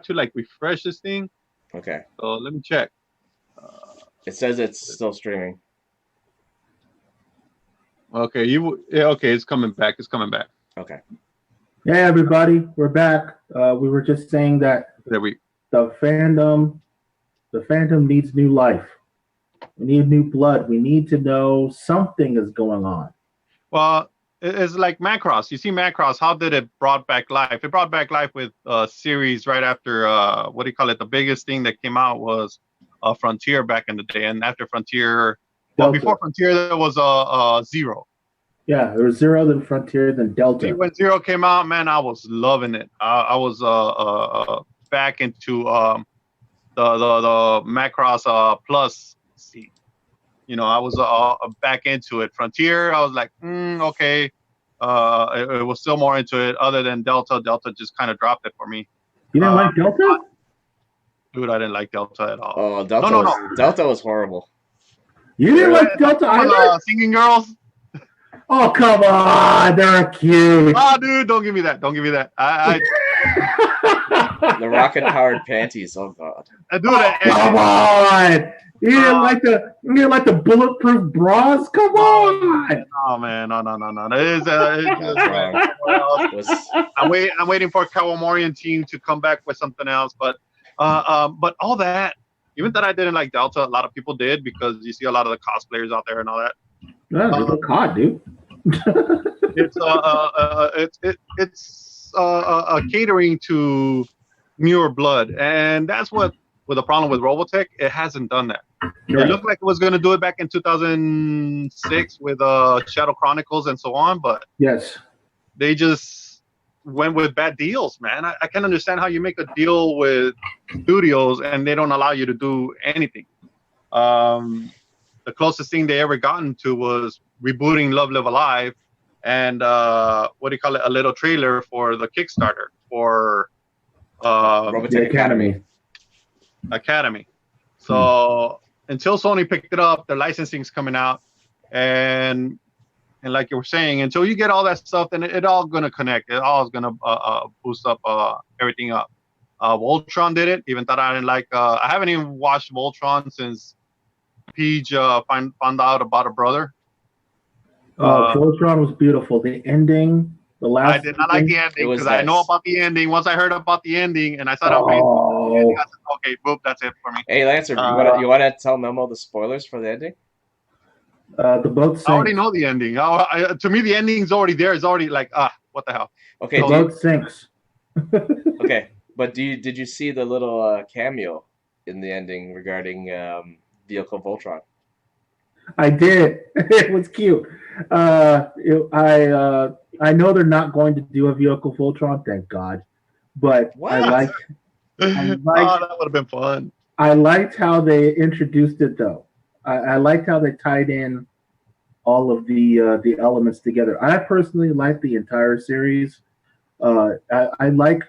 to like refresh this thing. Okay. So let me check. It says it's still streaming. Okay, yeah, okay, it's coming back. It's coming back. Okay. Hey everybody, we're back. We were just saying that There we. the fandom needs new life. We need new blood. We need to know something is going on. Well, it's like Macross. You see Macross, how did it brought back life? It brought back life with a series right after what do you call it? The biggest thing that came out was Frontier back in the day, and after Frontier, well, before Frontier there was Zero. Yeah, there was Zero, then Frontier, then Delta. When Zero came out, man, I was loving it. I was back into the Macross Plus. You know, I was back into it. Frontier, I was like, okay. It was still more into it. Other than Delta, Delta just kind of dropped it for me. You didn't like Delta? Dude, I didn't like Delta at all. Oh, Delta was horrible. You didn't like Delta either? Singing girls? Oh, come on. They're cute. Oh, dude, don't give me that. Don't give me that. The rocket-powered panties. Oh, God. Dude, come on. You didn't like the bulletproof bras? Come on! Oh man, no. I'm waiting for Kawamorian team to come back with something else. But all that, even that I didn't like Delta, a lot of people did because you see a lot of the cosplayers out there and all that. Yeah, they're COD, dude. It's catering to newer blood, and that's what. With the problem with Robotech, it hasn't done that. Right. It looked like it was going to do it back in 2006 with Shadow Chronicles and so on, but yes, they just went with bad deals, man. I can't understand how you make a deal with studios and they don't allow you to do anything. The closest thing they ever gotten to was rebooting Love Live Alive and a little trailer for the Kickstarter for Robotech Academy. So until Sony picked it up, their licensing's coming out, and like you were saying, until you get all that stuff, then it all gonna connect. It all is gonna boost up everything up. Voltron did it, even though I didn't like. I haven't even watched Voltron since Peach found out about her brother. Voltron was beautiful. The ending. I did not like the ending because I know about the ending. Once I heard about the ending and I saw that ending, I said, okay, boop, that's it for me. Hey, Lancer, you want to tell Memo the spoilers for the ending? The boat sinks. I already know the ending. To me, the ending's already there. It's already like, what the hell? Okay, the boat sinks. Okay, but did you see the little cameo in the ending regarding Vehicle Voltron? I did. It was cute. I know they're not going to do a Vehicle Voltron, thank God. But what? I liked that would have been fun. I liked how they introduced it, though. I liked how they tied in all of the elements together. I personally like the entire series. I like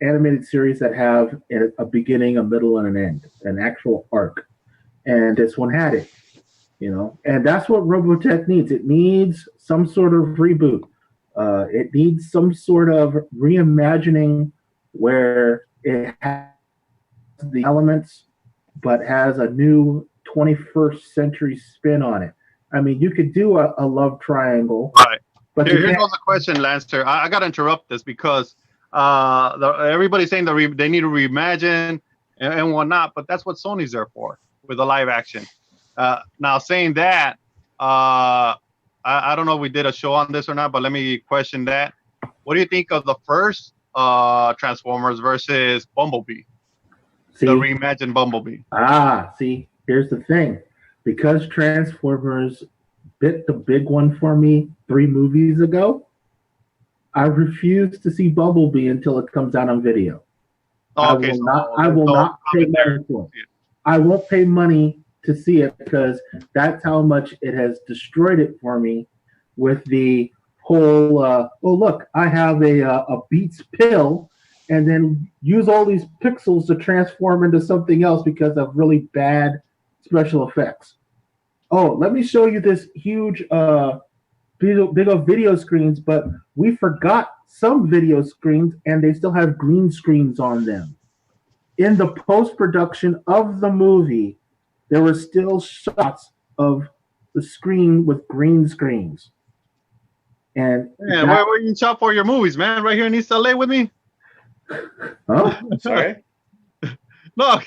animated series that have a beginning, a middle, and an end, an actual arc. And this one had it. And that's what Robotech needs. It needs some sort of reboot. It needs some sort of reimagining where it has the elements, but has a new 21st century spin on it. I mean, you could do a love triangle. Right. But here goes a question, Lancer. I got to interrupt this because everybody's saying they need to reimagine and whatnot, but that's what Sony's there for with the live action. Now, saying that, I don't know if we did a show on this or not, but let me question that. What do you think of the first Transformers versus Bumblebee? The reimagined Bumblebee. See, here's the thing. Because Transformers bit the big one for me 3 movies ago, I refuse to see Bumblebee until it comes out on video. I will not pay money for it. I won't pay money to see it because that's how much it has destroyed it for me with the whole, oh, look, I have a Beats pill and then use all these pixels to transform into something else because of really bad special effects. Oh, let me show you this huge big old video screens, but we forgot some video screens, and they still have green screens on them. In the post production of the movie, there were still shots of the screen with green screens. And Man, where you shop for your movies, man? Right here in East LA with me? Huh? Sorry? No,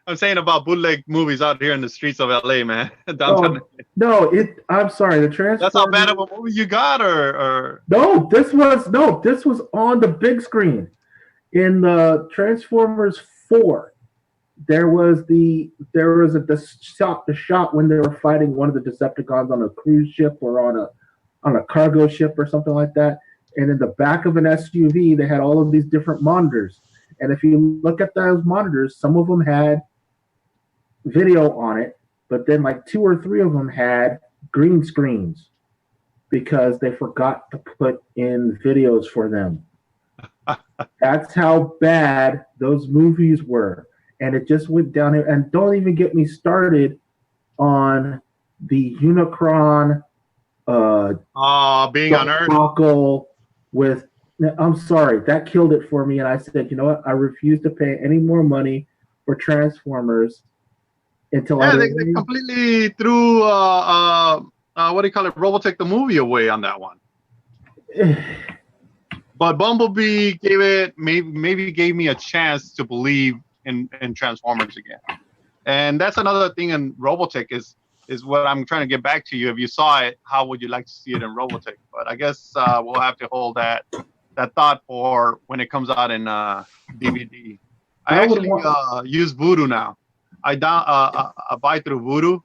I'm saying about bootleg movies out here in the streets of LA, man. Downtown. No, I'm sorry. The Transformers. That's how bad of a movie you got, or this was on the big screen in the Transformers 4. There was the shot when they were fighting one of the Decepticons on a cruise ship or on a cargo ship or something like that. And in the back of an SUV, they had all of these different monitors. And if you look at those monitors, some of them had video on it, but then like 2 or 3 of them had green screens because they forgot to put in videos for them. That's how bad those movies were. And it just went down here. And don't even get me started on the Unicron being on Earth with. I'm sorry, that killed it for me. And I said, you know what? I refuse to pay any more money for Transformers until they completely threw what do you call it, Robotech the movie away on that one. But Bumblebee maybe gave me a chance to believe in Transformers again. And that's another thing in Robotech is what I'm trying to get back to you. If you saw it, how would you like to see it in Robotech? But I guess we'll have to hold that thought for when it comes out in DVD. I actually use Voodoo now. I buy through Voodoo.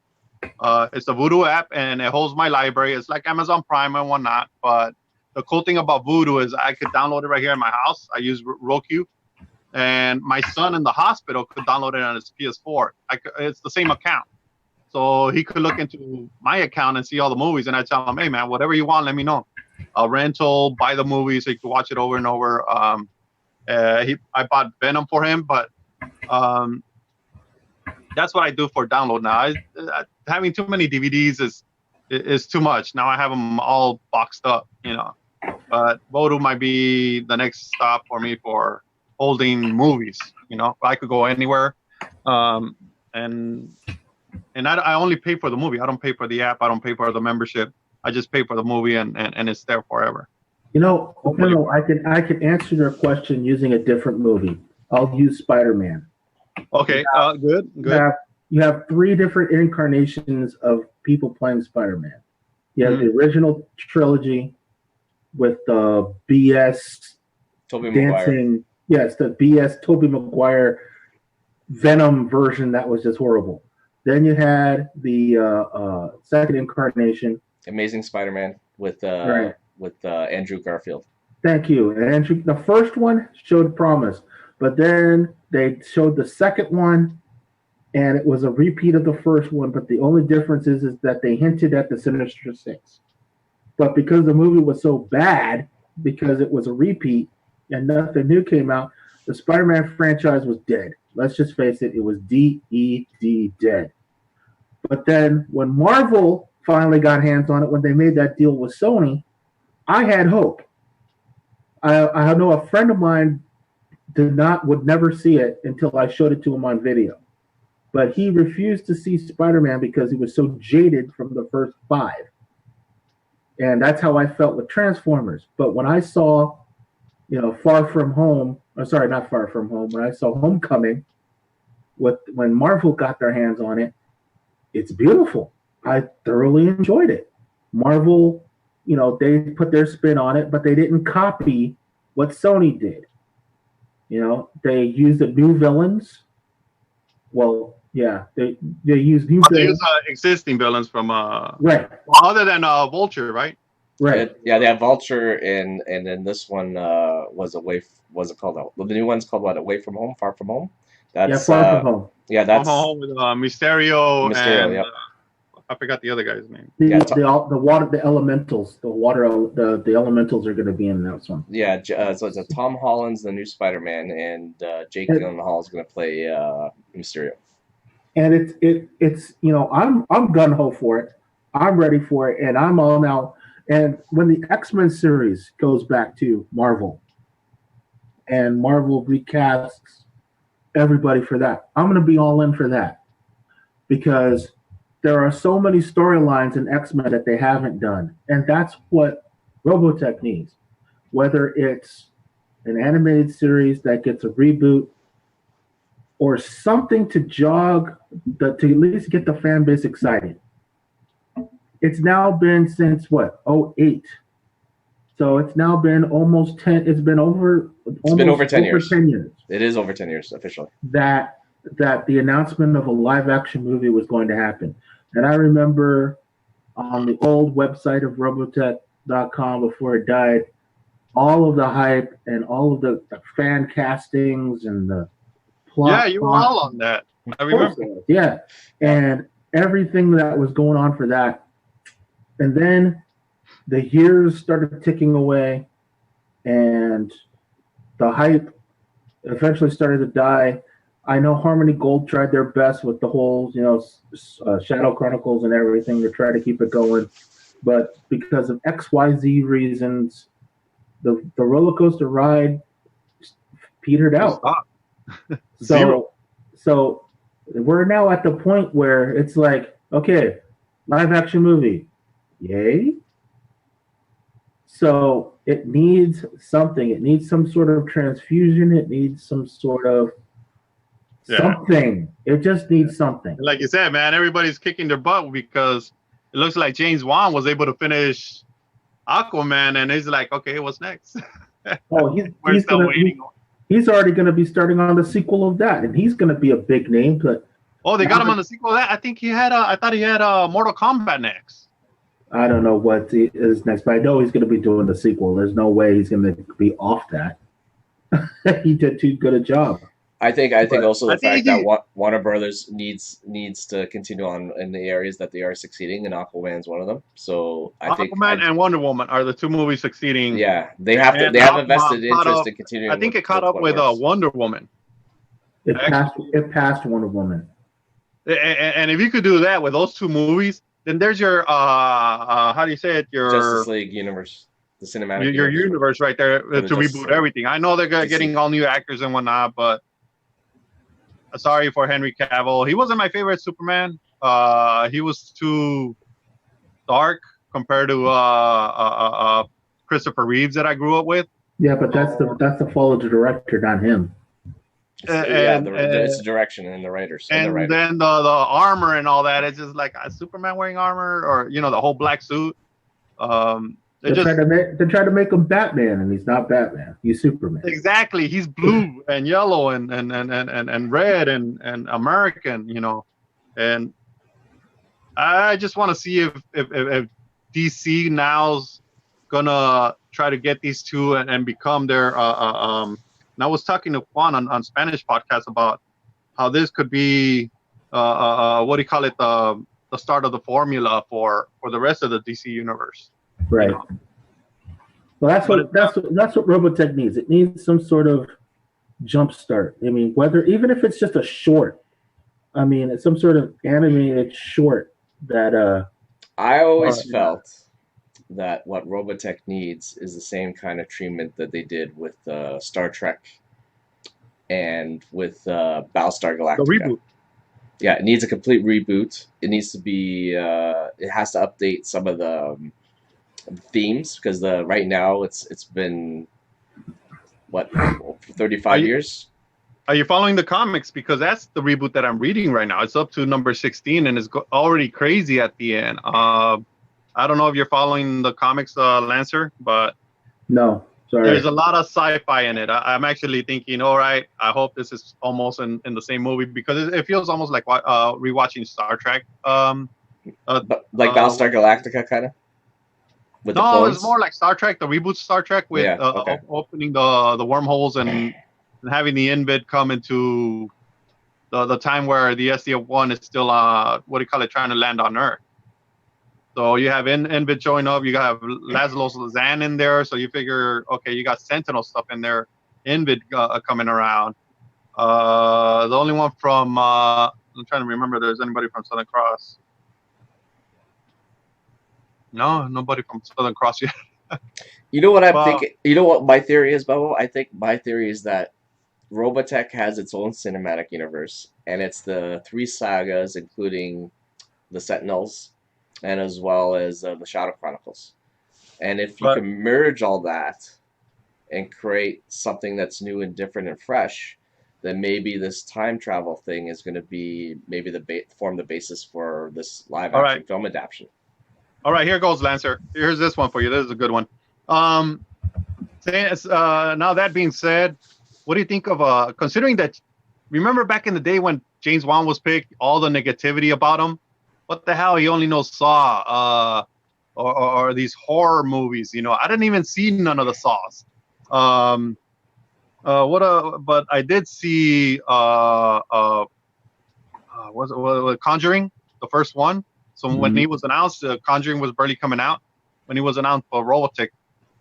It's a Voodoo app, and it holds my library. It's like Amazon Prime and whatnot. But the cool thing about Voodoo is I could download it right here in my house. I use Roku. And my son in the hospital could download it on his PS4. It's the same account. So he could look into my account and see all the movies. And I tell him, hey, man, whatever you want, let me know. Rental, buy the movie so you can watch it over and over. I bought Venom for him, but that's what I do for download now. Having too many DVDs is too much. Now I have them all boxed up, But Voodoo might be the next stop for me for holding movies. I could go anywhere, and I only pay for the movie. I don't pay for the app. I don't pay for the membership. I just pay for the movie, and it's there forever. I can answer your question using a different movie. I'll use Spider-Man. Okay, good. You have 3 different incarnations of people playing Spider-Man. You have the original trilogy with the BS Tobey dancing. Maguire. Yes, the BS Tobey Maguire Venom version that was just horrible. Then you had the second incarnation, Amazing Spider-Man with Andrew Garfield. Thank you. And the first one showed promise, but then they showed the second one, and it was a repeat of the first one. But the only difference is that they hinted at the Sinister Six. But because the movie was so bad, because it was a repeat and nothing new came out, the Spider-Man franchise was dead. Let's just face it, it was D-E-D, dead. But then when Marvel finally got hands on it, when they made that deal with Sony, I had hope. I know a friend of mine would never see it until I showed it to him on video. But he refused to see Spider-Man because he was so jaded from the first 5. And that's how I felt with Transformers. But when I saw, Far From Home, not Far From Home, when I saw Homecoming, when Marvel got their hands on it, it's beautiful. I thoroughly enjoyed it. Marvel, they put their spin on it, but they didn't copy what Sony did. They used the new villains. Well, yeah, they used new villains. They use existing villains from right. Other than Vulture, right? Right. Yeah, they have Vulture, and then this one was it called? The new one's called what? Away from Home, Far From Home. That's Far From Home. Yeah, that's home with Mysterio and yep. I forgot the other guy's name. The water, the elementals, the elementals are going to be in that one. Yeah, so it's Tom Holland's the new Spider-Man, and Jake Gyllenhaal is going to play Mysterio. And it's I'm gung ho for it. I'm ready for it, and I'm all now. And when the X-Men series goes back to Marvel, and Marvel recasts everybody for that, I'm going to be all in for that because there are so many storylines in X-Men that they haven't done, and that's what Robotech needs. Whether it's an animated series that gets a reboot or something to to at least get the fan base excited. It's now been since what, '08. So it's now been almost 10. It's been over. It's been over 10 years. 10 years. It is over 10 years officially. That the announcement of a live action movie was going to happen, and I remember on the old website of Robotech.com before it died, all of the hype and all of the fan castings and the plot. Yeah, you were all on that. I remember. Yeah, and everything that was going on for that, and then the years started ticking away, and the hype eventually started to die. I know Harmony Gold tried their best with the whole, Shadow Chronicles and everything to try to keep it going, but because of XYZ reasons, the roller coaster ride petered out. So we're now at the point where it's like, okay, live action movie, yay. So it needs something. It needs some sort of transfusion. It needs some sort of something. It just needs something. Like you said, man, everybody's kicking their butt because it looks like James Wan was able to finish Aquaman, and he's like, okay, what's next? Oh, he's already going to be starting on the sequel of that, and he's going to be a big name. But they got him on the sequel of that. I think he had. I thought he had Mortal Kombat next. I don't know what is next, but I know he's going to be doing the sequel. There's no way he's going to be off that. He did too good a job. I think also the fact that Warner Brothers needs to continue on in the areas that they are succeeding, and Aquaman's one of them. So I think Aquaman and Wonder Woman are the two movies succeeding. Yeah, they have a vested interest in continuing. I think it caught up with Wonder Woman. It passed Wonder Woman. And if you could do that with those two movies, then there's your how do you say it? Your Justice League universe, the cinematic your universe right there to reboot everything. I know they're getting all new actors and whatnot, but sorry for Henry Cavill. He wasn't my favorite Superman. He was too dark compared to Christopher Reeves that I grew up with. Yeah, but that's the fault of the director, not him. It's the direction and the writers. And then the armor and all that. It's just like a Superman wearing armor, or the whole black suit. They try to make him Batman, and he's not Batman. He's Superman. Exactly. He's blue and yellow and red and American. And I just want to see if DC now's gonna try to get these two and become their And I was talking to Juan on Spanish podcast about how this could be, what do you call it, the start of the formula for the rest of the DC universe. Right. Well, that's what Robotech needs. It needs some sort of jump start. I mean, even if it's just a short. I mean, it's some sort of animated short that. I always felt that what Robotech needs is the same kind of treatment that they did with Star Trek and with Battlestar Galactica. The reboot. Yeah, it needs a complete reboot. It needs to be. It has to update some of the themes because right now it's been 35 years. Are you following the comics? Because that's the reboot that I'm reading right now. It's up to number 16 and it's already crazy at the end. I don't know if you're following the comics, Lancer, but no, sorry. There's a lot of sci-fi in it. I'm actually thinking, all right, I hope this is almost in the same movie because it feels almost like rewatching Star Trek. Like Battlestar Galactica, kind of. No, it's more like Star Trek, the reboot Star Trek with opening the wormholes and having the Invid come into the time where the SDF-1 is still trying to land on Earth. So you have Invid showing up, you have Laszlo Lazan in there, so you figure, okay, you got Sentinel stuff in there, Invid coming around. The only one from, I'm trying to remember if there's anybody from Southern Cross. No, nobody from Southern Cross yet. You know what I'm Well, thinking? You know what my theory is, Bubba? I think my theory is that Robotech has its own cinematic universe, and it's the three sagas, including the Sentinels, and as well as the Shadow Chronicles. And if you but can merge all that and create something that's new and different and fresh, then maybe this time travel thing is going to be maybe form the basis for this live all right, action film adaptation. all right. Here goes, Lancer. Here's this one for you. This is a good one. Um, now that being said, what do you think of considering that? Remember back in the day when James Wan was picked, all the negativity about him. What the hell? He only knows Saw, or these horror movies. You know, I didn't even see none of the Saws. Um, but I did see was it Conjuring, the first one. So when he was announced, Conjuring was barely coming out when he was announced for Robotech.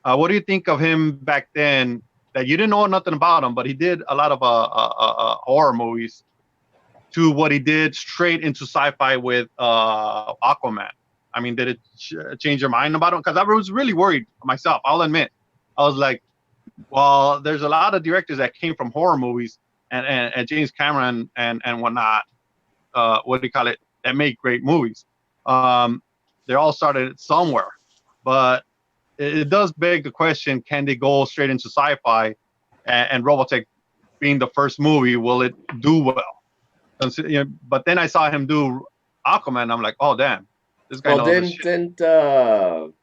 What do you think of him back then? That you didn't know nothing about him, but he did a lot of horror movies. To what he did straight into sci-fi with Aquaman. I mean, did it change your mind about him? Because I was really worried myself. I'll admit, I was like, well, there's a lot of directors that came from horror movies and James Cameron and whatnot. What do you call it? That make great movies. They all started somewhere, but it does beg the question: can they go straight into sci-fi? And Robotech being the first movie, will it do well? You know, but then I saw him do Aquaman. I'm like, oh damn, this guy Well, knows his shit. didn't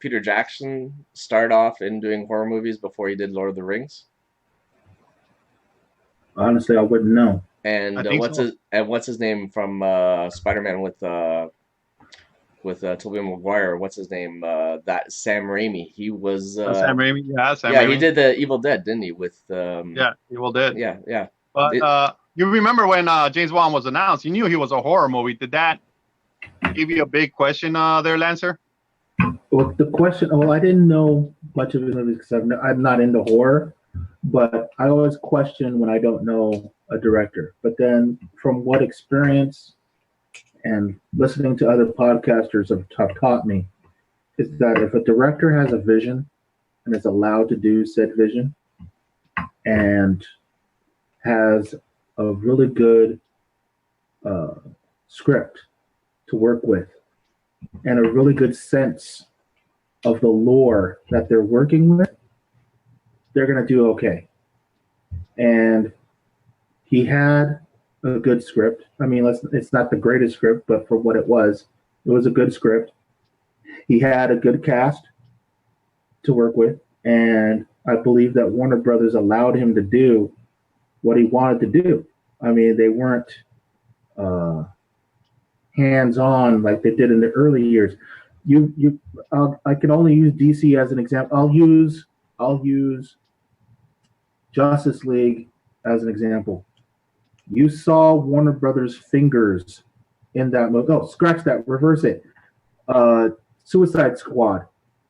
Peter Jackson start off in doing horror movies before he did Lord of the Rings? Honestly, I wouldn't know. And what's his name from Spider-Man with Tobey Maguire? What's his name? That Sam Raimi. He was Sam Raimi, yeah, Sam yeah, Raimi. he did the Evil Dead, didn't he? With yeah, Evil Dead. Yeah. But you remember when James Wan was announced? You knew he was a horror movie. Did that give you a big question there, Lancer? Well, the question. Well, I didn't know much of his movies because I'm not into horror, but I always question when I don't know a director. But then, from what experience and listening to other podcasters have taught me, is that if a director has a vision and is allowed to do said vision and has a really good script to work with and a really good sense of the lore that they're working with, they're going to do okay. And he had a good script. I mean, it's not the greatest script, but for what it was a good script. He had a good cast to work with, and I believe that Warner Brothers allowed him to do what he wanted to do. I mean, they weren't hands-on like they did in the early years. I can only use DC as an example. I'll use Justice League as an example. You saw Warner Brothers' fingers in that movie. Oh, scratch that, reverse it. Suicide Squad.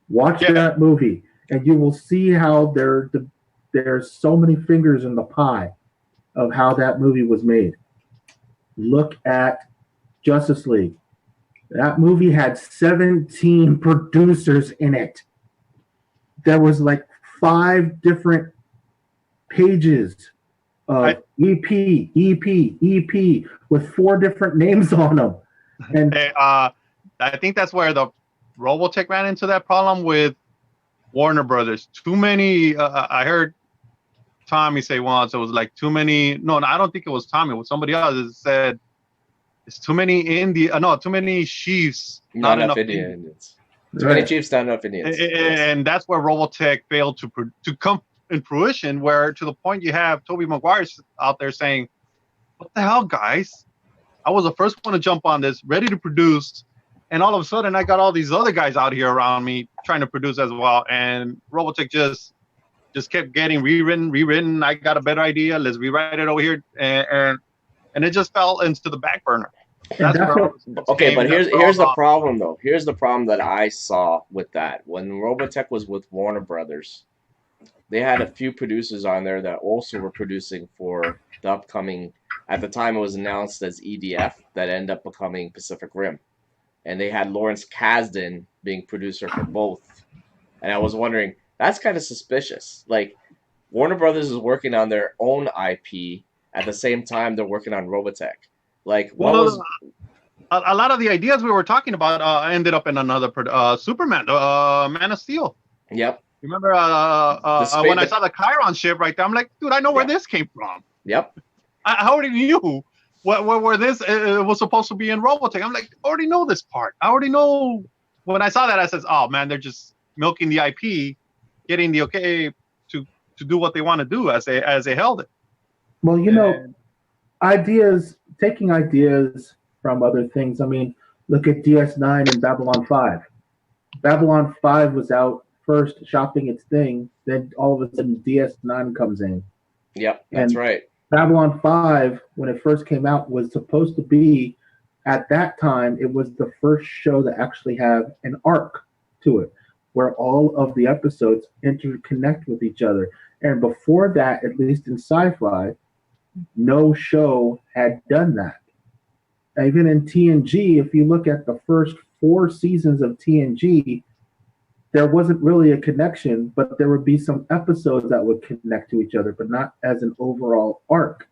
Watch that movie, and you will see how there's so many fingers in the pie of how that movie was made. Look at Justice League. That movie had 17 producers in it. There was like 5 different pages of EP with 4 different names on them. And I think that's where the Robotech ran into that problem with Warner Brothers. Too many. I heard Tommy say once it was like too many. No, I don't think it was Tommy. It was somebody else that said it's too many too many chiefs, not enough Indians. Too many chiefs, not enough Indians. And that's where Robotech failed to come in fruition. Where to the point you have Tobey Maguire out there saying, "What the hell, guys? I was the first one to jump on this, ready to produce." And all of a sudden, I got all these other guys out here around me trying to produce as well. And Robotech just kept getting rewritten. I got a better idea. Let's rewrite it over here. And it just fell into the back burner. But here's the problem, though. Here's the problem that I saw with that. When Robotech was with Warner Brothers, they had a few producers on there that also were producing for the upcoming, at the time it was announced as EDF, that ended up becoming Pacific Rim. and they had Lawrence Kasdan being producer for both. And I was wondering, that's kind of suspicious. Like, Warner Brothers is working on their own IP at the same time they're working on Robotech. Like, what was... Well, a lot of the ideas we were talking about ended up in another Superman, Man of Steel. Yep. Remember when I saw the Chiron ship right there, I'm like, dude, I know where this came from. Yep. I already knew where this was supposed to be in Robotech. I'm like, I already know this part. I already know. When I saw that, I said, oh man, they're just milking the IP, getting the okay to do what they want to do as they held it. Well, taking ideas from other things. I mean, look at DS9 and Babylon 5. Babylon 5 was out first, shopping its thing. Then all of a sudden, DS9 comes in. Yep, that's right. Babylon 5, when it first came out, was supposed to be, at that time, it was the first show to actually have an arc to it, where all of the episodes interconnect with each other. And before that, at least in sci-fi, no show had done that. Even in TNG, if you look at the first 4 seasons of TNG, there wasn't really a connection, but there would be some episodes that would connect to each other, but not as an overall arc.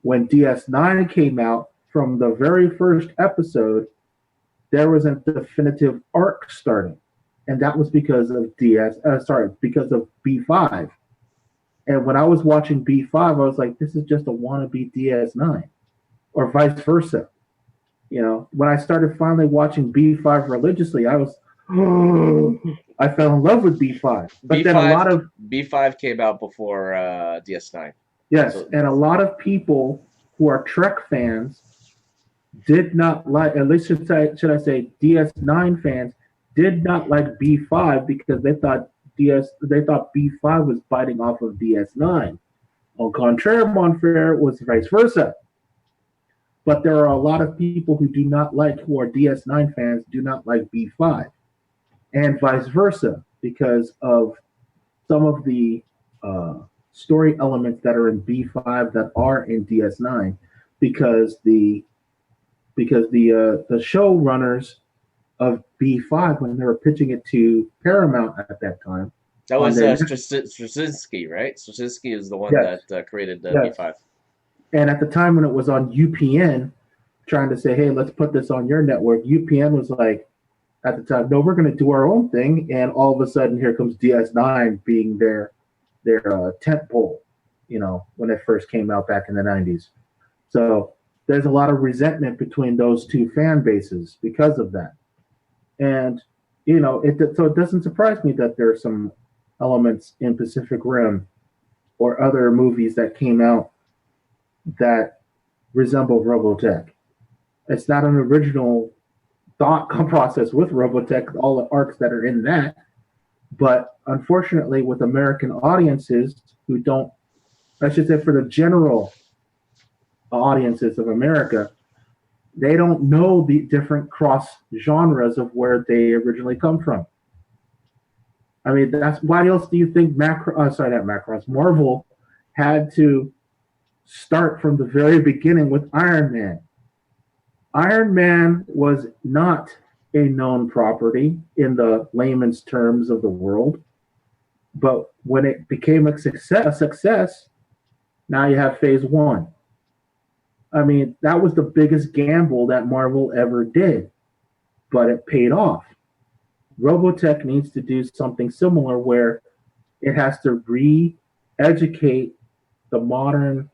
When DS9 came out, from the very first episode, there was a definitive arc starting, and that was because of because of B5. And when I was watching B5, I was like, this is just a wannabe DS9, or vice versa. When I started finally watching B5 religiously, I fell in love with B5. But then a lot of B5 came out before DS9. Yes, and a lot of people who are Trek fans did not like, at least should I say DS9 fans did not like B5 because they thought B5 was biting off of DS9. Au contraire, mon frere, it was vice versa. But there are a lot of people who are DS9 fans, do not like B5. And vice versa, because of some of the story elements that are in B5 that are in DS9, because the showrunners of B5, when they were pitching it to Paramount at that time, that was Straczynski, right? Straczynski is the one that created B5. And at the time when it was on UPN, trying to say, hey, let's put this on your network, UPN was like, at the time, no, we're going to do our own thing. And all of a sudden, here comes DS9 being their tent pole, when it first came out back in the 90s. So there's a lot of resentment between those two fan bases because of that. And, so it doesn't surprise me that there are some elements in Pacific Rim or other movies that came out that resemble Robotech. It's not an original thought process with Robotech, all the arcs that are in that. But unfortunately, with American audiences who don't, I should say for the general audiences of America, they don't know the different cross genres of where they originally come from. I mean, that's why else do you think Marvel had to start from the very beginning with Iron Man? Iron Man was not a known property in the layman's terms of the world, but when it became a success, now you have phase 1. I mean, that was the biggest gamble that Marvel ever did, but it paid off. Robotech needs to do something similar where it has to re-educate the modern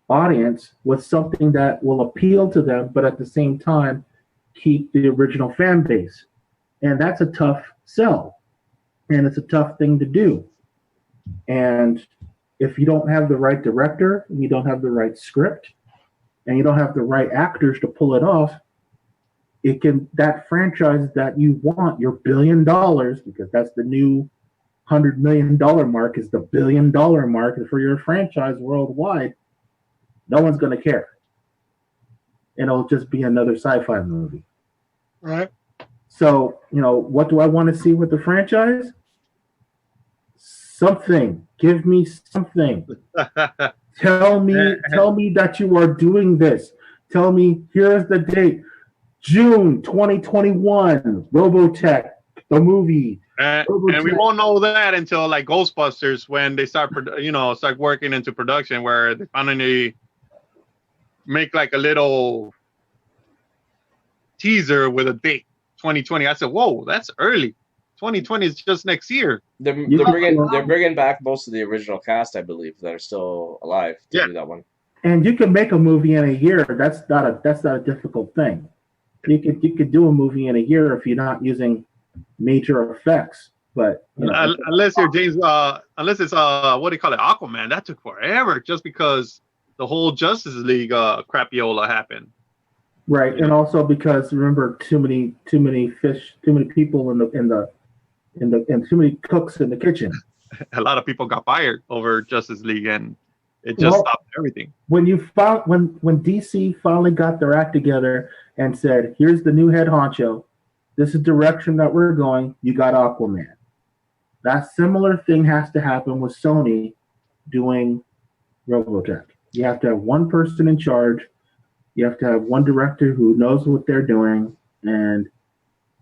audience with something that will appeal to them, but at the same time, keep the original fan base. And that's a tough sell. And it's a tough thing to do. And if you don't have the right director, you don't have the right script, and you don't have the right actors to pull it off, that franchise that you want, your $1 billion, because that's the new $100 million mark, is the $1 billion mark for your franchise worldwide. No one's going to care. And it'll just be another sci-fi movie. Right. So, what do I want to see with the franchise? Something. Give me something. Tell me that you are doing this. Tell me, here's the date. June 2021, Robotech, the movie. And we won't know that until like Ghostbusters when they start, start working into production where they finally make like a little teaser with a date, 2020. I said, "Whoa, that's early. 2020 is just next year." They're bringing back most of the original cast, I believe, that are still alive to do that one. And you can make a movie in a year. That's not a difficult thing. You could do a movie in a year if you're not using major effects. But unless you're James, unless it's what do you call it, Aquaman, that took forever just because the whole Justice League crapiola happened. Right, and also because remember, too many fish, too many people and too many cooks in the kitchen. A lot of people got fired over Justice League, and it just stopped everything. When DC finally got their act together and said, "Here's the new head honcho. This is the direction that we're going." You got Aquaman. That similar thing has to happen with Sony doing Robotech. You have to have one person in charge. You have to have one director who knows what they're doing, and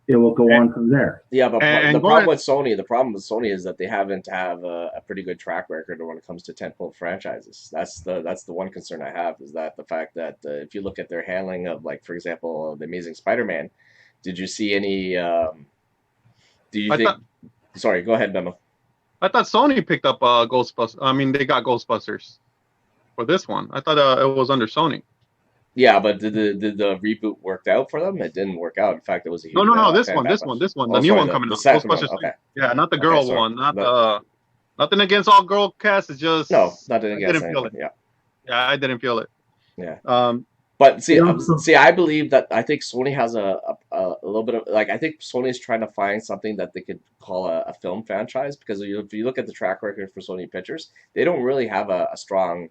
it will go on from there. Yeah, but the problem with Sony is that they haven't have a pretty good track record when it comes to tentpole franchises. That's the one concern I have, is that the fact that if you look at their handling of, like, for example, the Amazing Spider-Man, did you see any? Sorry, go ahead, Memo. I thought Sony picked up Ghostbusters. I mean, they got Ghostbusters for this one. I thought it was under Sony. Yeah, but did the reboot work out for them? It didn't work out. In fact, it was a huge no. This one, the new one coming out. Ghostbusters. Okay. Yeah, not the girl one. Not nothing against all girl cast. It's just nothing against anything. Yeah, I didn't feel it. Yeah. But see, I believe that I think Sony has a little bit of, like, I think Sony is trying to find something that they could call a film franchise, because if you look at the track record for Sony Pictures, they don't really have a strong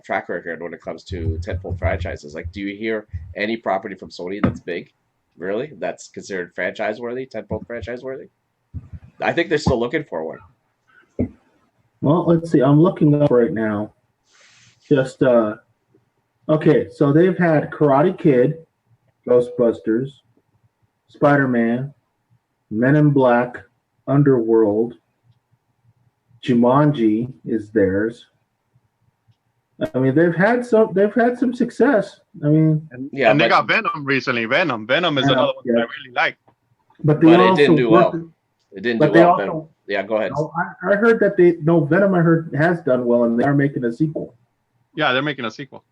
track record when it comes to tentpole franchises. Like, do you hear any property from Sony that's big, really, that's considered franchise worthy, tentpole franchise worthy? I think they're still looking for one. Well, let's see. I'm looking up right now. Just okay. So they've had Karate Kid, Ghostbusters, Spider-Man, Men in Black, Underworld, Jumanji is theirs. I mean, they've had some success. I mean, and they got Venom recently. Venom is another one that I really like. But it didn't do well. It didn't do well. Also, yeah, go ahead. I heard that Venom, I heard, has done well, and they are making a sequel. Yeah, they're making a sequel.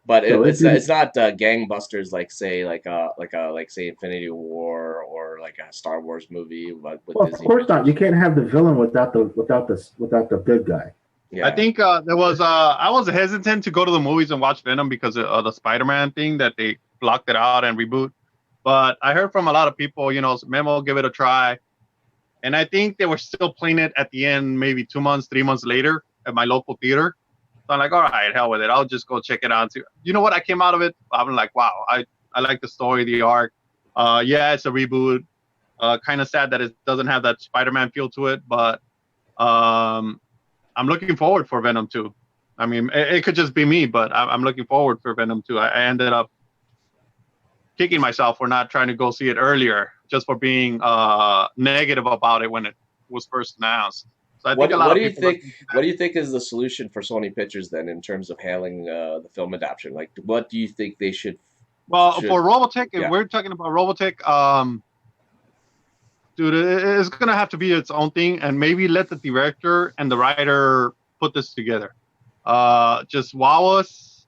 But it's not gangbusters like say Infinity War or like a Star Wars movie. But with Disney. Of course not. You can't have the villain without the good guy. Yeah. I think there was I was hesitant to go to the movies and watch Venom because of the Spider-Man thing, that they blocked it out and reboot. But I heard from a lot of people, Memo, give it a try. And I think they were still playing it at the end, maybe 2 months, 3 months later at my local theater. So I'm like, all right, hell with it. I'll just go check it out. You know what? I came out of it. I'm like, wow, I like the story, the arc. Yeah, it's a reboot. Kind of sad that it doesn't have that Spider-Man feel to it, but I'm looking forward for Venom 2. I mean, it could just be me, but I'm looking forward for Venom 2. I ended up kicking myself for not trying to go see it earlier, just for being negative about it when it was first announced. So I think what do you think is the solution for Sony Pictures then, in terms of handling the film adaptation? Like, what do you think they should? Well, for Robotech, if we're talking about Robotech, dude, it's gonna have to be its own thing, and maybe let the director and the writer put this together. Just wow us.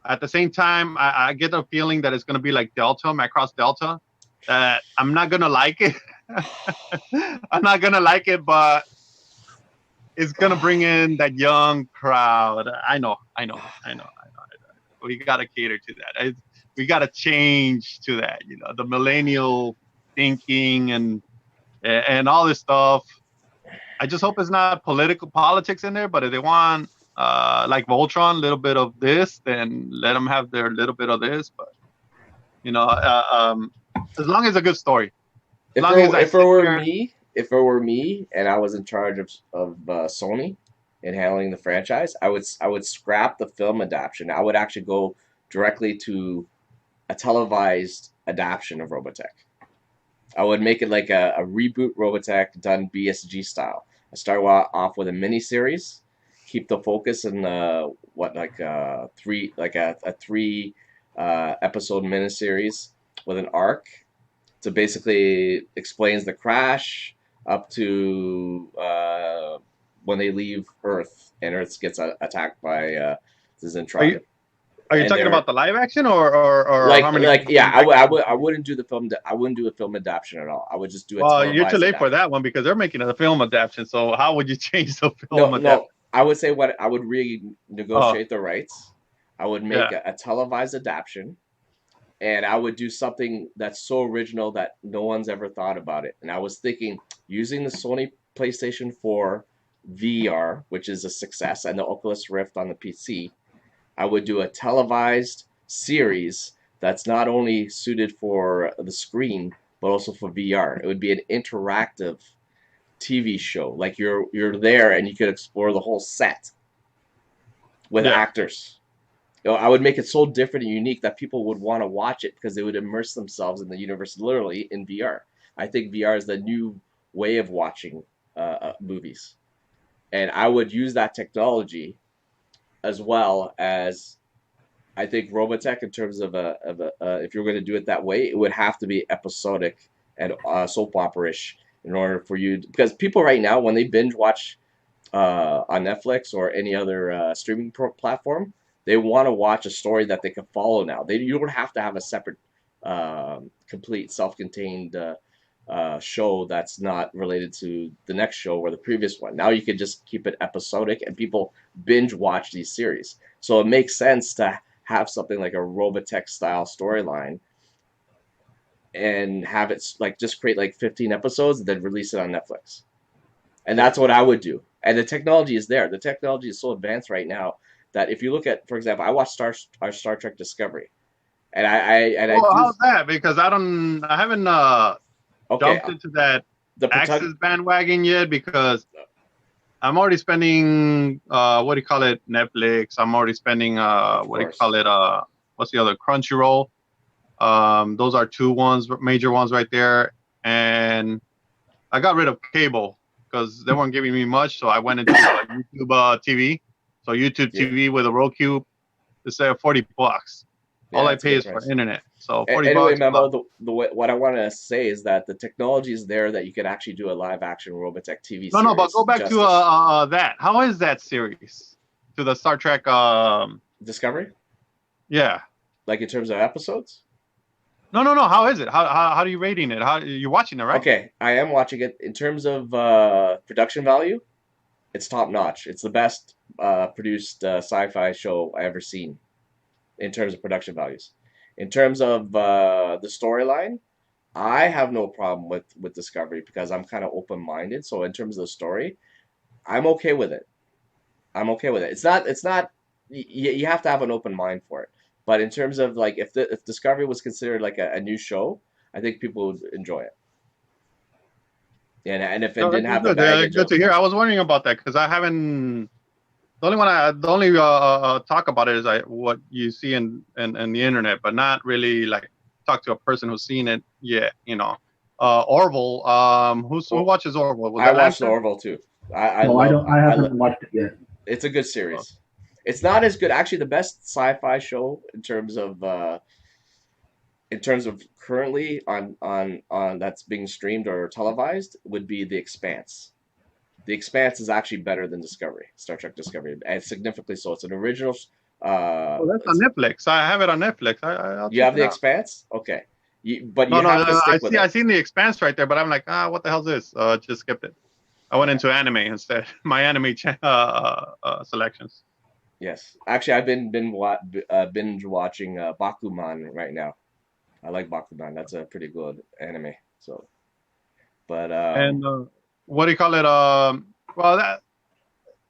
At the same time, I get a feeling that it's gonna be like Delta, Macross Delta. That I'm not gonna like it. I'm not gonna like it, but it's gonna bring in that young crowd. I know. We gotta cater to that. We gotta change to that. The millennial thinking and all this stuff. I just hope it's not politics in there. But if they want, like Voltron, a little bit of this, then let them have their little bit of this. But as long as it's a good story. If it were me, and I was in charge of Sony in handling the franchise, I would scrap the film adaptation. I would actually go directly to a televised adaptation of Robotech. I would make it like a reboot Robotech done BSG style. I start off with a mini series, keep the focus in three episode miniseries with an arc to basically explains the crash up to when they leave Earth and Earth gets attacked by the Zentradi. Are you talking about the live action or like how many? Yeah, I wouldn't do the film. I wouldn't do a film adaptation at all. I would just do a. Well, you're too late for that one because they're making a film adaptation. So how would you change the film adaptation? No. I would say I would renegotiate the rights. I would make a televised adaptation, and I would do something that's so original that no one's ever thought about it. And I was thinking using the Sony PlayStation 4 VR, which is a success, and the Oculus Rift on the PC. I would do a televised series that's not only suited for the screen but also for VR. It would be an interactive TV show. Like you're there and you could explore the whole set with actors. I would make it so different and unique that people would want to watch it because they would immerse themselves in the universe literally in VR. I think VR is the new way of watching movies. And I would use that technology as well as I think Robotech in terms of if you're going to do it that way, it would have to be episodic and soap opera-ish in order for you because people right now when they binge watch on Netflix or any other streaming platform, they want to watch a story that they can follow now. You don't have to have a separate, complete, self-contained show that's not related to the next show or the previous one. Now you can just keep it episodic and people binge watch these series. So it makes sense to have something like a Robotech style storyline and have it like just create like 15 episodes and then release it on Netflix. And that's what I would do. And the technology is there. The technology is so advanced right now that if you look at, for example, I watched Star Trek Discovery, and how's that? Because I haven't jumped into that Axis bandwagon yet because I'm already spending what do you call it, Netflix. I'm already spending what's the other, Crunchyroll. Those are major ones right there, and I got rid of cable because they weren't giving me much, so I went into YouTube TV. So YouTube TV with a Roku, it's $40. All I pay is for internet. So $40. Anyway, Memo, what I want to say is that the technology is there that you could actually do a live action Robotech TV series. No, but go back to that. How is that series to the Star Trek Discovery? Yeah. Like in terms of episodes? No. How is it? How are you rating it? You're watching it, right? Okay, I am watching it. In terms of production value, it's top notch. It's the best produced sci-fi show I ever seen in terms of production values. In terms of the storyline, I have no problem with Discovery because I'm kind of open-minded. So in terms of the story, I'm okay with it. It's not. You have to have an open mind for it. But in terms of like if Discovery was considered like a new show, I think people would enjoy it. And if it didn't have the baggage, good to hear. I was wondering about that because I haven't. The only talk about it is what you see in the internet, but not really like talk to a person who's seen it yet. You know, Orville. Who watches Orville? I watched Orville too. I haven't watched it yet. It's a good series. It's not as good. Actually, the best sci-fi show in terms of currently on that's being streamed or televised would be The Expanse. The Expanse is actually better than Discovery, Star Trek Discovery, and significantly so. It's an original. That's on Netflix. I have it on Netflix. You have The Expanse? Okay. I seen The Expanse right there, but I'm like, what the hell is this? Just skipped it. I went into anime instead. My anime selections. Yes, actually, I've been binge watching Bakuman right now. I like Bakuman. That's a pretty good anime. So, but what do you call it? Well,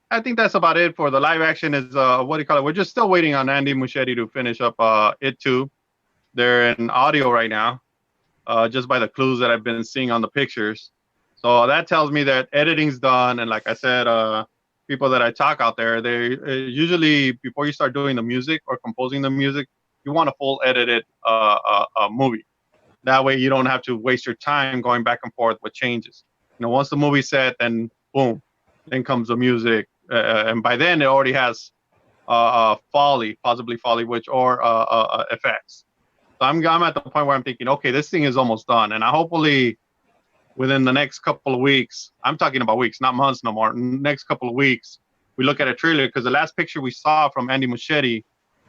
I think that's about it for the live action. Is what do you call it? We're just still waiting on Andy Muschietti to finish up It Too. They're in audio right now, just by the clues that I've been seeing on the pictures. So that tells me that editing's done. And like I said, people that I talk out there, they usually before you start doing the music or composing the music, you want a full edited movie. That way, you don't have to waste your time going back and forth with changes. Once the movie's set, then boom, then comes the music, and by then it already has Foley, possibly Foley, which or effects. So I'm at the point where I'm thinking, okay, this thing is almost done, and I hopefully within the next couple of weeks, I'm talking about weeks, not months no more. Next couple of weeks, we look at a trailer because the last picture we saw from Andy Muschietti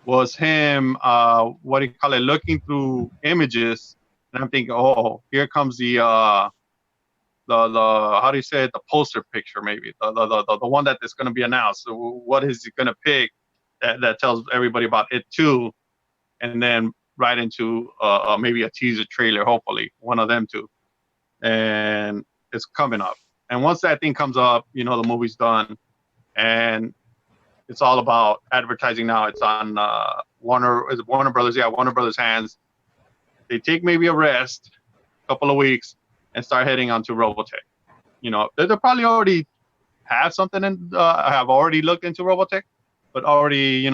was him, what do you call it, looking through images, and I'm thinking, oh, here comes the how do you say it, the poster picture maybe, the one that is going to be announced. So what is he going to pick that tells everybody about it too, and then right into maybe a teaser trailer, hopefully one of them two, and it's coming up. And once that thing comes up, the movie's done, and it's all about advertising now. It's on Warner Brothers? Yeah, Warner Brothers hands. They take maybe a rest, a couple of weeks, and start heading onto Robotech. They'll probably already have something and have already looked into Robotech, but already,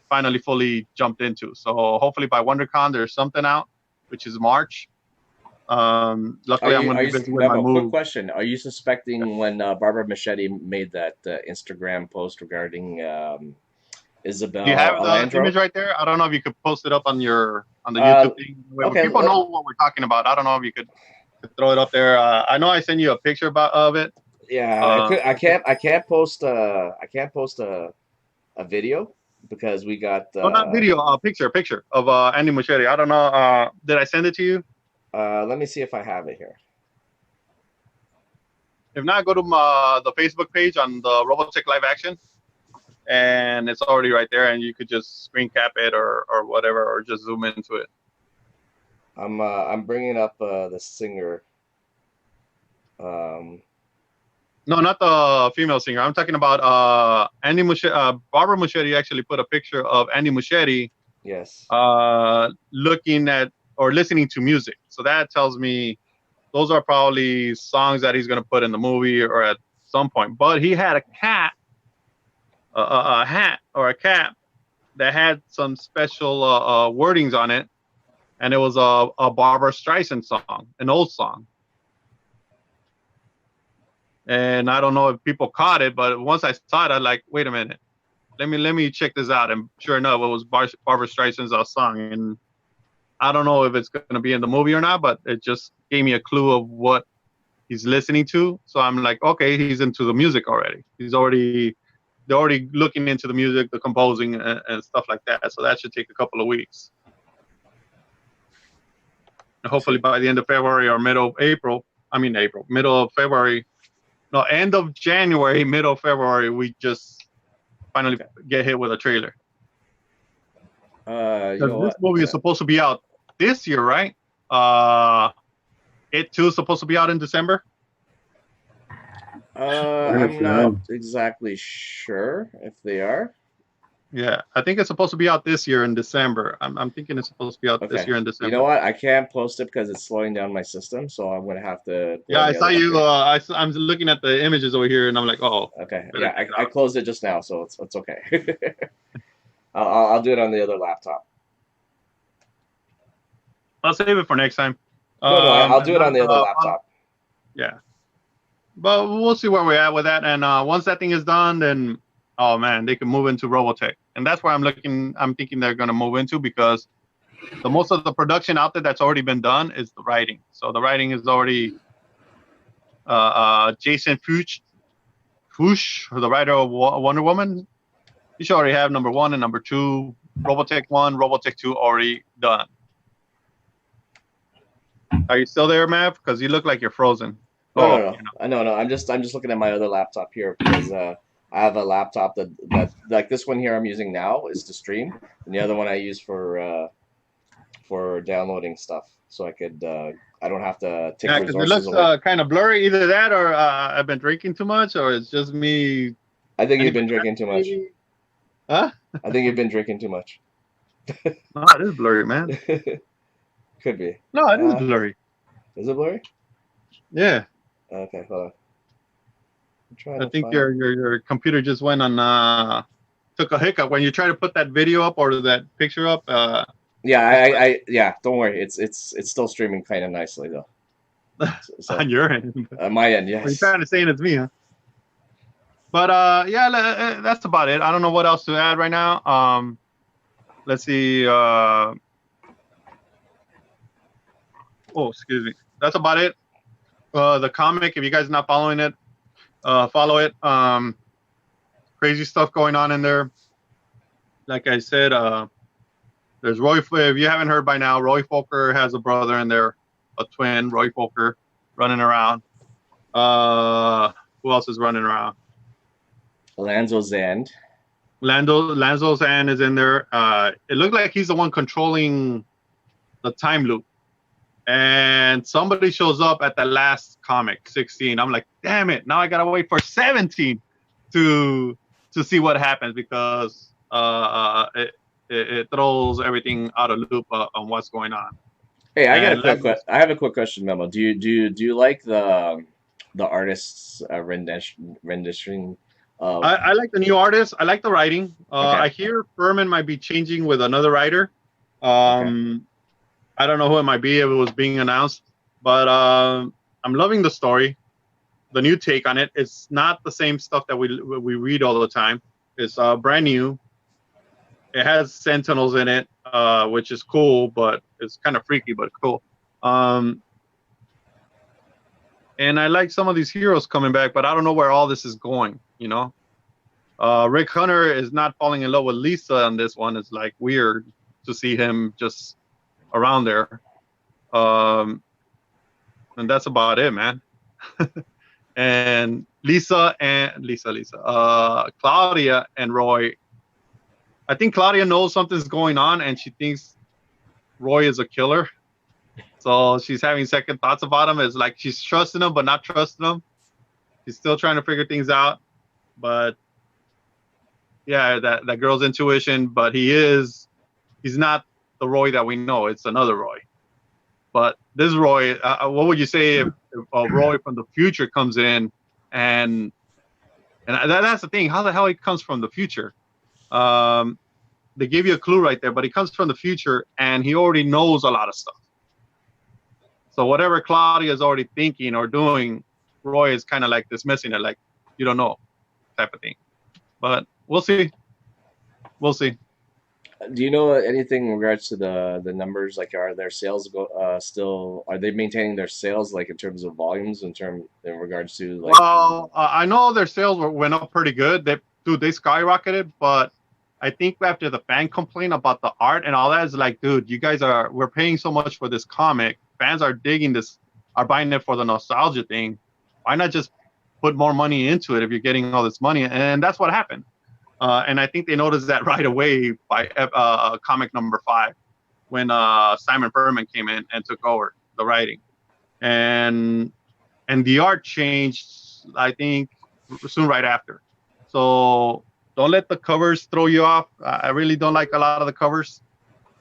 finally fully jumped into. So hopefully by WonderCon there's something out, which is March. Luckily, I'm going to be busy with my move. Quick question: are you suspecting when Barbara Machete made that Instagram post regarding Isabel? Do you have the image right there? I don't know if you could post it up on the YouTube thing. Okay, people know what we're talking about. I don't know if you could throw it up there. I know I sent you a picture of it. Yeah, I can't post a video because we got not video, a picture of Andy Muschietti. I don't know. Did I send it to you? Let me see if I have it here. If not, go to the Facebook page on the Robotech live action, and it's already right there, and you could just screen cap it or whatever, or just zoom into it. I'm bringing up the singer. No, not the female singer. I'm talking about Andy Muschietti. Barbara Muschietti actually put a picture of Andy Muschietti. Yes. Looking at or listening to music. So that tells me those are probably songs that he's going to put in the movie or at some point. But he had a hat or a cap that had some special wordings on it, and it was a Barbara Streisand song, an old song. And I don't know if people caught it, but once I saw it, I was like, wait a minute, let me check this out. And sure enough, it was Barbara Streisand's song. And I don't know if it's going to be in the movie or not, but it just gave me a clue of what he's listening to. So I'm like, okay, he's into the music already. They're already looking into the music, the composing, and stuff like that. So that should take a couple of weeks. And hopefully by the end of February or middle of February, no, end of January, middle of February, we just finally get hit with a trailer. This movie is supposed to be out this year, right? It too is supposed to be out in December. I'm not exactly sure if they are. Yeah, I think it's supposed to be out this year in December. I'm thinking it's supposed to be out this year in December. You know what? I can't post it because it's slowing down my system, so I'm gonna have to. Yeah, I saw you. I'm looking at the images over here, and I'm like, oh. Okay. Yeah, I closed it just now, so it's okay. I'll do it on the other laptop. I'll save it for next time. No, I'll do it on the other laptop. Yeah. But we'll see where we're at with that. And once that thing is done, then, oh, man, they can move into Robotech. And that's where I'm thinking they're going to move into, because the most of the production out there that's already been done is the writing. So the writing is already Jason Fuchs, the writer of Wonder Woman. You should already have number 1 and number 2, Robotech 1, Robotech 2 already done. Are you still there, Mav? Because you look like you're frozen. No. I'm just looking at my other laptop here because I have a laptop that like this one here I'm using now is to stream, and the other one I use for downloading stuff, so I could I don't have to take resources away. It looks kind of blurry. Either that, or I've been drinking too much, or it's just me. I think you've been drinking too much. Huh? I think you've been drinking too much. No, it is blurry, man. Could be. No, it is blurry. Is it blurry? Yeah. Okay, hold on. I think your computer just went on took a hiccup when you try to put that video up or that picture up. Yeah, yeah. Don't worry, it's still streaming kind of nicely though. So On your end. my end, Well, you're yes. kind of saying it's me, huh? But yeah, that's about it. I don't know what else to add right now. Let's see. Oh, excuse me. That's about it. The comic, if you guys are not following it, follow it. Crazy stuff going on in there. Like I said, there's Roy. If you haven't heard by now, Roy Fokker has a brother in there, a twin, Roy Fokker, running around. Who else is running around? Lanzo Zand. Lanzo Zan is in there. It looked like he's the one controlling the time loop. And somebody shows up at the last comic, 16. I'm like, damn it! Now I gotta wait for 17 to see what happens because it throws everything out of loop on what's going on. Hey, I have a quick question, Memo. Do you like the artist's rendition? I like the new artist. I like the writing. Okay. I hear Furman might be changing with another writer. Okay. I don't know who it might be if it was being announced, but I'm loving the story, the new take on it. It's not the same stuff that we read all the time. It's brand new. It has Sentinels in it, which is cool, but it's kind of freaky, but cool. And I like some of these heroes coming back, but I don't know where all this is going, you know? Rick Hunter is not falling in love with Lisa on this one. It's like weird to see him just around there. And that's about it, man. And Claudia and Roy. I think Claudia knows something's going on and she thinks Roy is a killer. So she's having second thoughts about him. It's like she's trusting him, but not trusting him. She's still trying to figure things out. But yeah, that girl's intuition, but he's not the Roy that we know. It's another Roy. But this Roy, what would you say if a Roy from the future comes in and that's the thing. How the hell he comes from the future? They give you a clue right there, but he comes from the future and he already knows a lot of stuff. So whatever Claudia is already thinking or doing, Roy is kind of like dismissing it, like you don't know, type of thing. But we'll see. We'll see. Do you know anything in regards to the numbers? Like, are their sales still? Are they maintaining their sales like in terms of volumes in regards to like? Well, I know their sales went up pretty good. They skyrocketed, but I think after the fan complaint about the art and all that, is like, dude, we're paying so much for this comic. Fans are digging this, are buying it for the nostalgia thing. Why not just put more money into it if you're getting all this money? And that's what happened. And I think they noticed that right away by comic number 5 when Simon Furman came in and took over the writing. And the art changed, I think, soon right after. So don't let the covers throw you off. I really don't like a lot of the covers,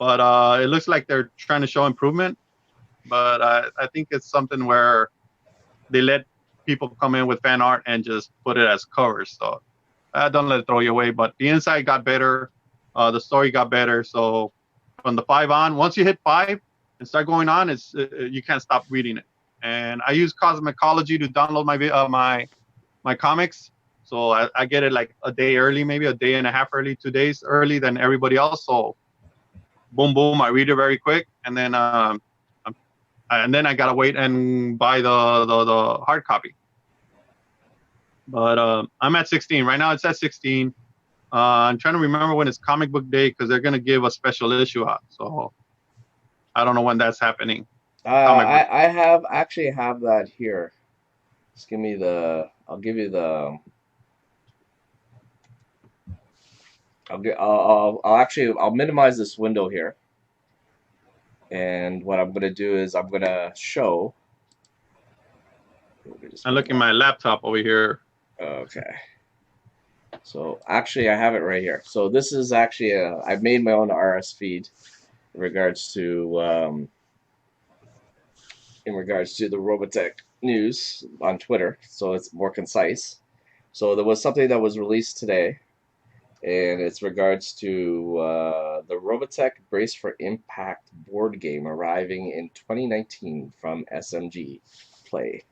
but it looks like they're trying to show improvement. But I think it's something where they let people come in with fan art and just put it as covers. So don't let it throw you away. But the inside got better. The story got better. So from the 5 on, once you hit 5 and start going on, you can't stop reading it. And I use Cosmicology to download my comics. So I get it like a day early, maybe a day and a half early, 2 days early than everybody else. So boom, boom, I read it very quick. And then I gotta wait and buy the hard copy. But I'm at 16 right now. It's at 16. I'm trying to remember when it's comic book day because they're gonna give a special issue out. So I don't know when that's happening. I actually have that here. Just give me the. I'll give you the. I'll minimize this window here. And what I'm gonna do is I'm gonna show. I'm looking at my laptop over here. Okay. So actually, I have it right here. So this is actually I've made my own RS feed in regards to the Robotech news on Twitter. So it's more concise. So there was something that was released today, and it's regards to the Robotech Brace for Impact board game arriving in 2019 from SMG Play.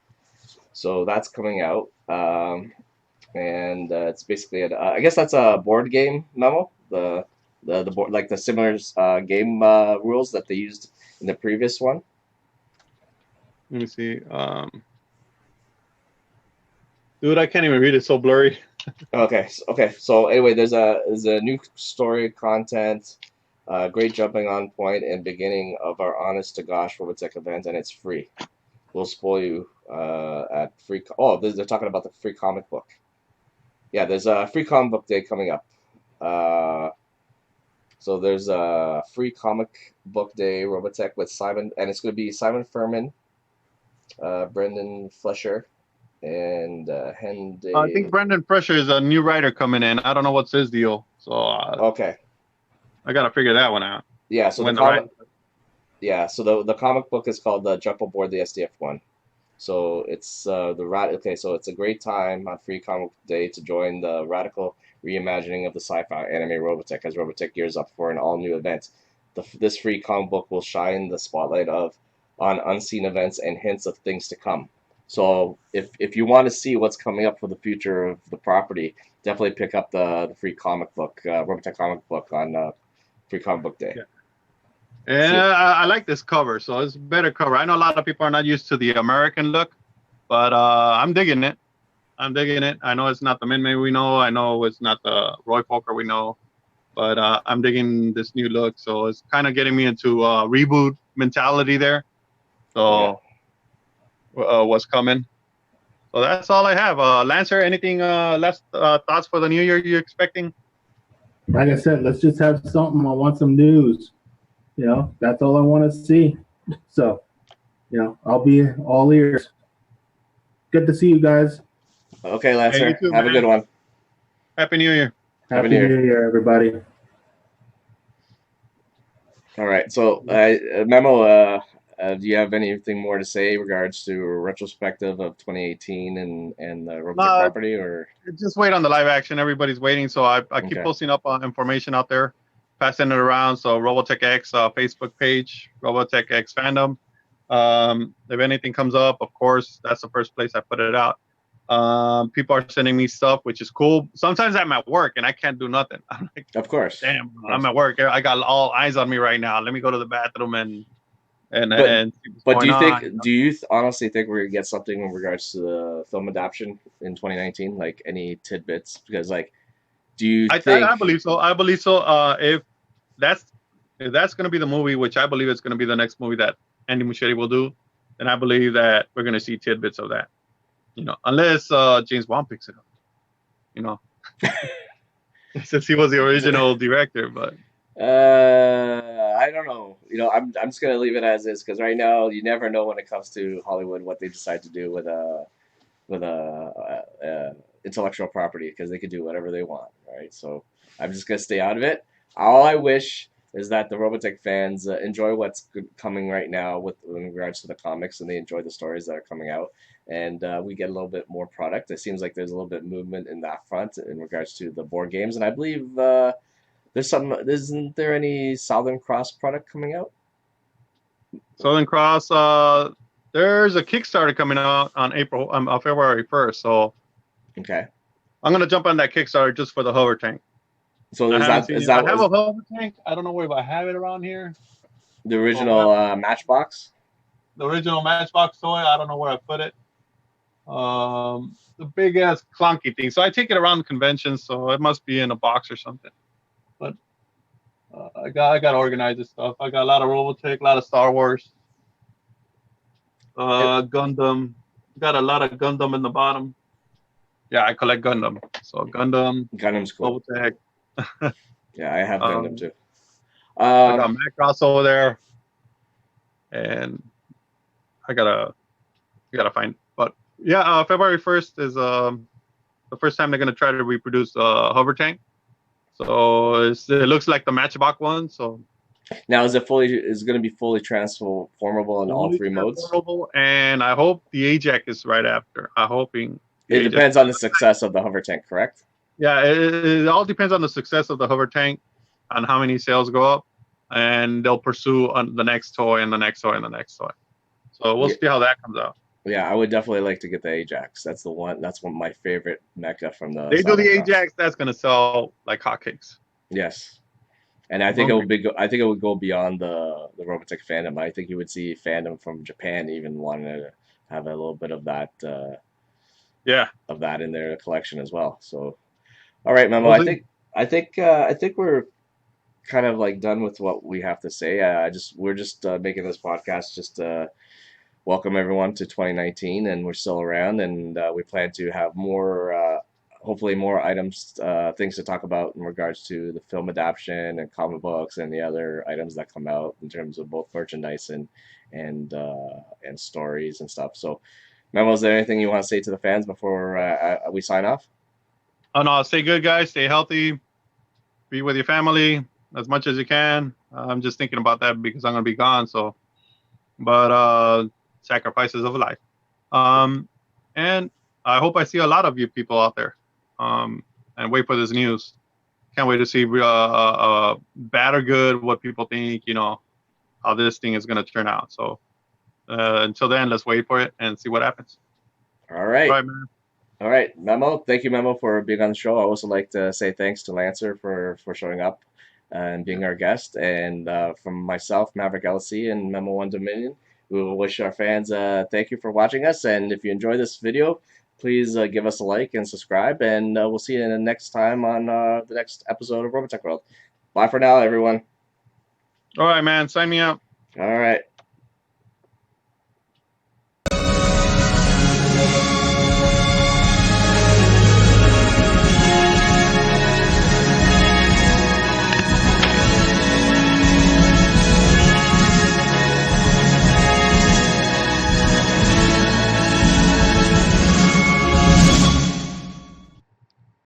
So that's coming out, and it's basically I guess that's a board game memo. The board, like the similar game rules that they used in the previous one. Let me see. Dude, I can't even read it. So blurry. Okay. So anyway, there's a new story content, great jumping on point and beginning of our honest to gosh Robotech event, and it's free. We'll spoil you at free. They're talking about the free comic book. Yeah, there's a free comic book day coming up. So there's a free comic book day Robotech with Simon, and it's going to be Simon Furman, Brendan Flesher, and Henday. I think Brendan Fresher is a new writer coming in. I don't know what's his deal, so okay, I gotta figure that one out. Yeah, so the comic book is called the Jump Aboard the SDF one. So it's so it's a great time on Free Comic Day to join the radical reimagining of the sci-fi anime Robotech as Robotech gears up for an all-new event. This free comic book will shine the spotlight on unseen events and hints of things to come. So if you want to see what's coming up for the future of the property, definitely pick up the free comic book, Robotech comic book on Free Comic Book Day. Yeah. And I like this cover, so it's a better cover. I know a lot of people are not used to the American look, but I'm digging it. I know it's not the Min-May we know. I know it's not the Roy Fokker we know, but I'm digging this new look. So it's kind of getting me into reboot mentality there. So what's coming? So that's all I have. Lancer, anything last thoughts for the new year you're expecting? Like I said, let's just have something. I want some news. That's all I want to see. So, I'll be all ears. Good to see you guys. Okay, Lancer. Hey, too, have a good one. Happy New Year. Happy New Year, everybody. All right. So, Memo, do you have anything more to say in regards to a retrospective of 2018 and the Robotech property, or just wait on the live action? Everybody's waiting, so I keep posting up information out there, passing it around. So Robotech X Facebook page, Robotech X fandom. If anything comes up, of course, that's the first place I put it out. People are sending me stuff, which is cool. Sometimes I'm at work and I can't do nothing. I'm like, of course, damn, I'm at work. I got all eyes on me right now. Let me go to the bathroom and but do you honestly think we're gonna get something in regards to the film adaptation in 2019? Like any tidbits? Because I believe so. If that's gonna be the movie, which I believe is gonna be the next movie that Andy Muschietti will do, then I believe that we're gonna see tidbits of that. Unless James Wan picks it up. Since he was the original director, but. I don't know. I'm just gonna leave it as is because right now you never know when it comes to Hollywood what they decide to do with intellectual property because they can do whatever they want, right? So I'm just gonna stay out of it. All I wish is that the Robotech fans enjoy what's coming right now in regards to the comics, and they enjoy the stories that are coming out, and we get a little bit more product. It seems like there's a little bit of movement in that front in regards to the board games, and I believe. Isn't there any Southern Cross product coming out? Southern Cross, there's a Kickstarter coming out on February 1st. So, okay, I'm gonna jump on that Kickstarter just for the hover tank. So I have a hover tank. I don't know if I have it around here. The original Matchbox. The original Matchbox toy. I don't know where I put it. The big ass clunky thing. So I take it around conventions. So it must be in a box or something. But I got to organize this stuff. I got a lot of Robotech, a lot of Star Wars, Gundam. Got a lot of Gundam in the bottom. Yeah, I collect Gundam. So Gundam's cool. Robotech. Yeah, I have Gundam too. I got Macross over there, and I gotta find. But yeah, February 1st is the first time they're gonna try to reproduce hover tank. So it looks like the Matchbox one. So now is it going to be fully transformable in all three modes? And I hope the Ajax is right after. I'm hoping. It depends on the success of the hover tank, correct? Yeah, it all depends on the success of the hover tank, on how many sales go up, and they'll pursue the next toy and the next toy and the next toy. So we'll Yeah, see how that comes out. yeah, I would definitely like to get the Ajax. That's the one. That's one of my favorite mecha from the They do the Cybercross. Ajax, that's gonna sell like hotcakes. Yes, and I I'm think it hungry. would be. I think it would go beyond the Robotech fandom. I think you would see fandom from Japan even wanting to have a little bit Yeah, of that in their collection as well. So, all right, Memo. we'll see. I think we're kind of like done with what we have to say. We're just making this podcast just welcome everyone to 2019, and we're still around, and we plan to have more, hopefully more items, things to talk about in regards to the film adaptation and comic books and the other items that come out in terms of both merchandise and stories and stuff. So, Memo, is there anything you want to say to the fans before we sign off? Oh no, stay good, guys. Stay healthy. Be with your family as much as you can. I'm just thinking about that because I'm gonna be gone. So, but sacrifices of life. And I hope I see a lot of you people out there. And wait for this news. Can't wait to see bad or good, what people think. How this thing is gonna turn out. So until then, let's wait for it and see what happens. All All right. right, man. All right, Memo. Thank you, Memo, for being on the show. I also like to say thanks to Lancer for showing up and being our guest. And from myself, Maverick LC, and Memo One Dominion, we will wish our fans thank you for watching us. And if you enjoy this video, please give us a like and subscribe. And we'll see you in the next time on the next episode of Robotech World. Bye for now, everyone. All right, man. Sign me out. All right.